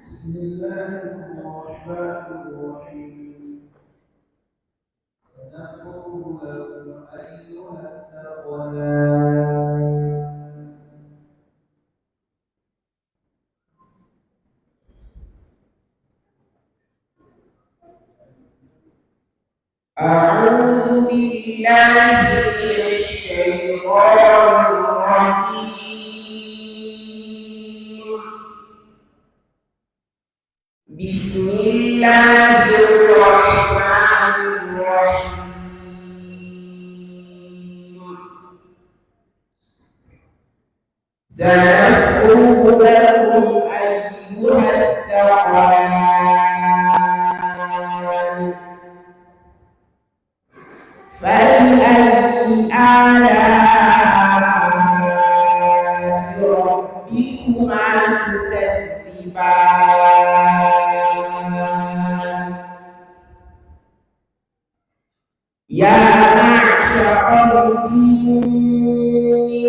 بسم الله الرحمن الرحيم. سنفرغ لكم أيها الثقلان. أعوذ بالله من الشيطان الرجيم. بسم الله الرحمن الرحيم. سنفرغ لكم أيها الثقلان. فبأي آلاء ربكما تكذبان. يا معشر الجن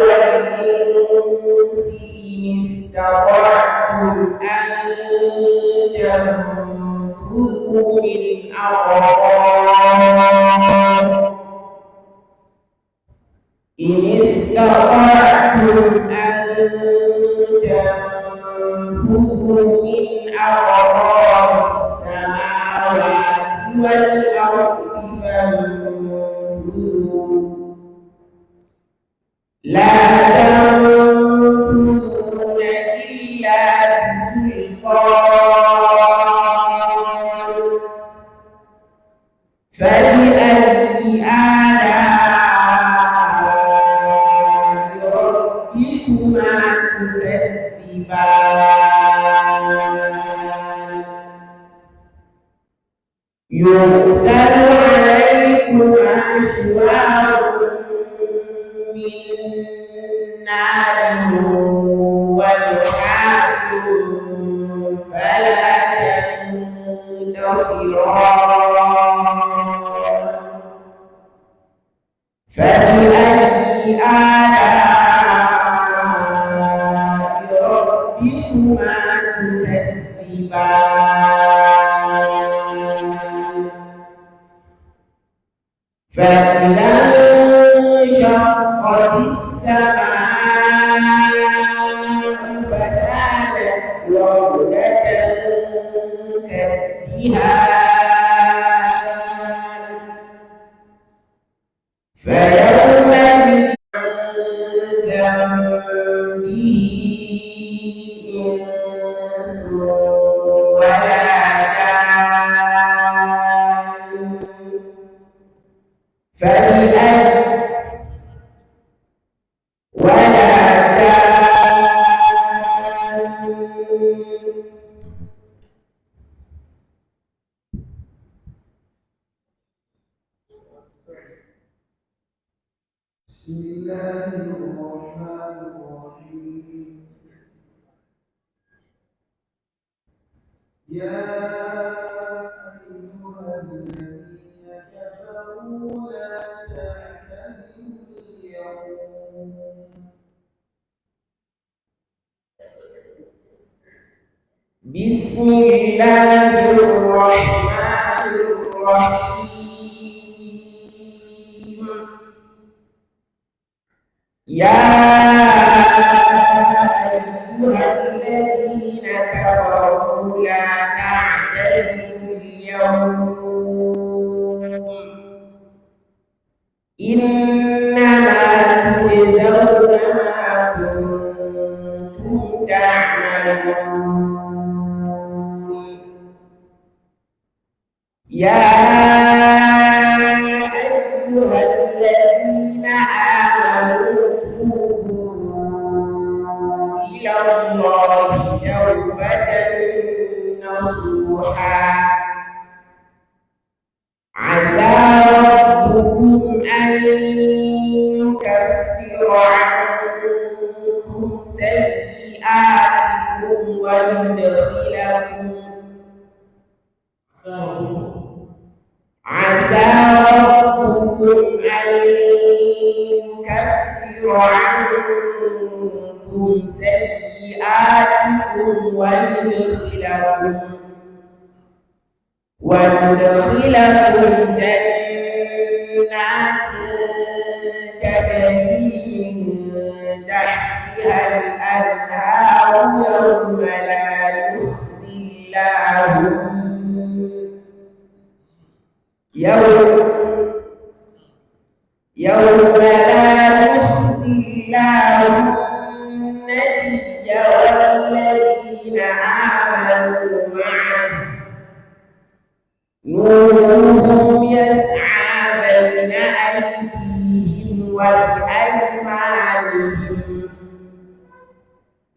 والإنس إن استطعتم أن تنفذوا من أقطار السماوات والأرض فانفذوا لا تنفذون إلا بسلطان. فبأي آلاء ربكما تكذبان. يرسل عليكما شواظ من نار ونحاس فلا تنتصران. فبأي آلاء ربكما تكذبان. فإذا انشقت السماء فكانت وردة كالدهان. فيومئذ عن ذنبه إنس ولا جان. فبأي ولا جان. بسم الله الرحمن الرحيم. يا أيها الذين كفروا لا تعتذروا اليوم. بسم الله الرحمن الرحيم. يا أيها الذين كفروا لا تعتذروا اليوم، إنما تجزون ما كنتم تعملون. يا أيها الذين آمنوا توبوا إلى الله توبة نصوحا، عسى ربكم أن يكفر عنكم سيئاتكم ويدخلكم عسى ربكم أن يكفر عنكم سيئاتكم ويدخلكم جنات تجري من تحتها الأنهار يوم لا يخزي الله النبي والذين آمنوا معه نورهم يسعى بين أيديهم وبأيمانهم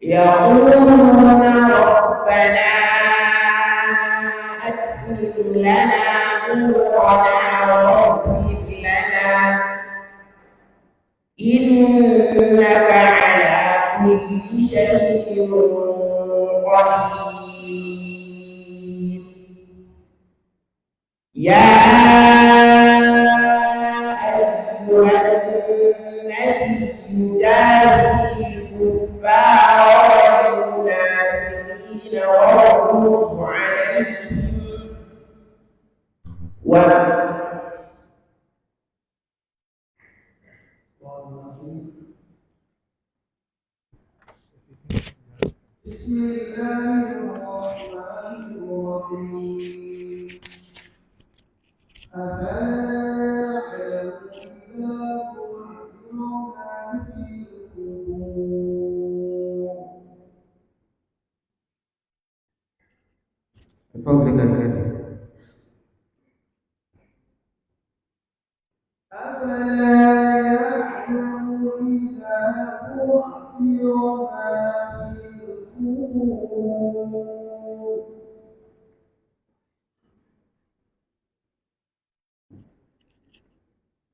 يقولون ربنا أتمم لنا نورنا واغفر لنا إنك على كل شيء قدير. يا أيها النبي جاهد الكفار والمنافقين واغلظ عليهم بسم الله الرحمن الرحيم. أفلا يعلمون إذا بعثر ما في القبور. بفضلك الكريم. أفلا يعلم إذا بعثر ما في القبور.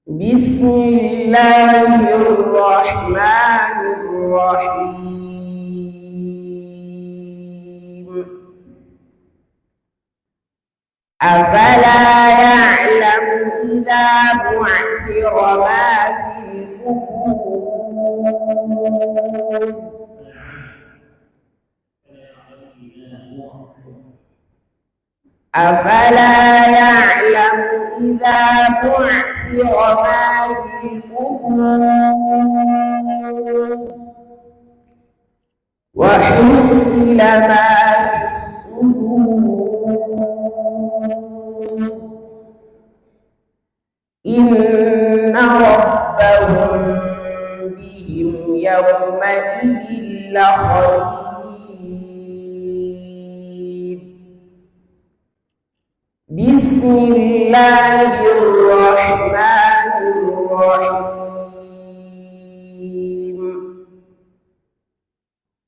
بسم الله الرحمن الرحيم. أفلا يعلم إذا بعثر ما في القبور. أفلا يعلم إذا بعثر ما في القبور وحصل ما في الصدور إن ربهم بهم يومئذ لخبير. بسم الله الرحمن الرحيم.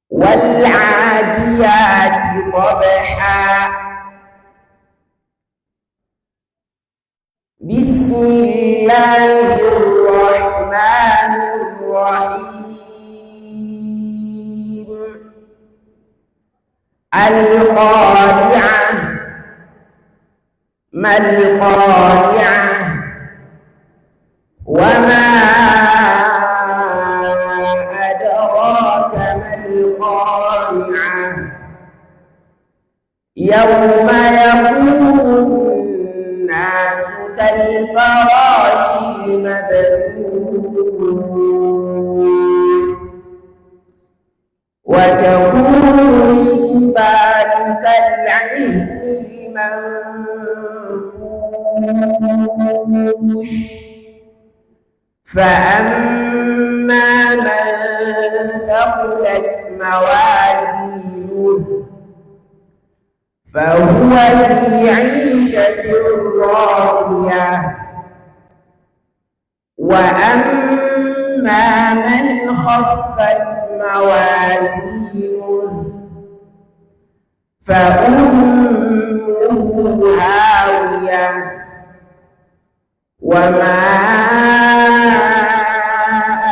والعاديات ضبحا. بسم الله الرحمن الرحيم. القارعة. ما القارعة؟ وما أدراك ما القارعة. يوم يكون الناس كالفراش المبثوث وتكون الجبال كالعهن المنفوش فأما من ثقلت موازينه فهو في عيشة راضية وأما من خفت موازينه فأمه هاوية وما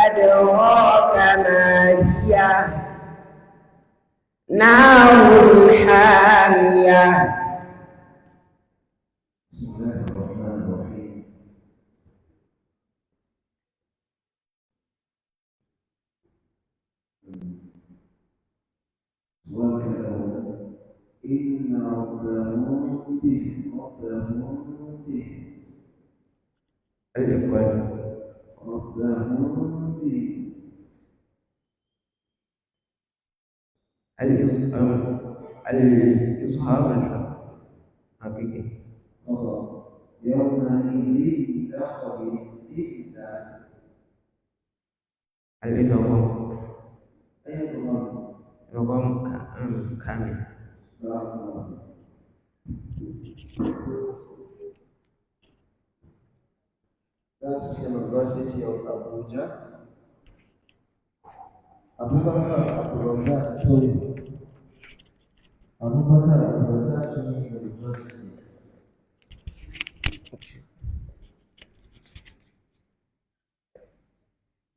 أدراك ما هي نار حامية. بسم الله الرحمن الرحيم. وكأنه إن ربهم به الإخوان ربهم به الإظهار الحقيقي. يومئذ لا خبير إلا الإدغام أيضا إدغام كامل. That's the University of Abuja. Abubakar Abdulrazak Tori. Abubakar Abdulrazak Tori University.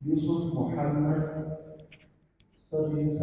Yusuf Muhammad studied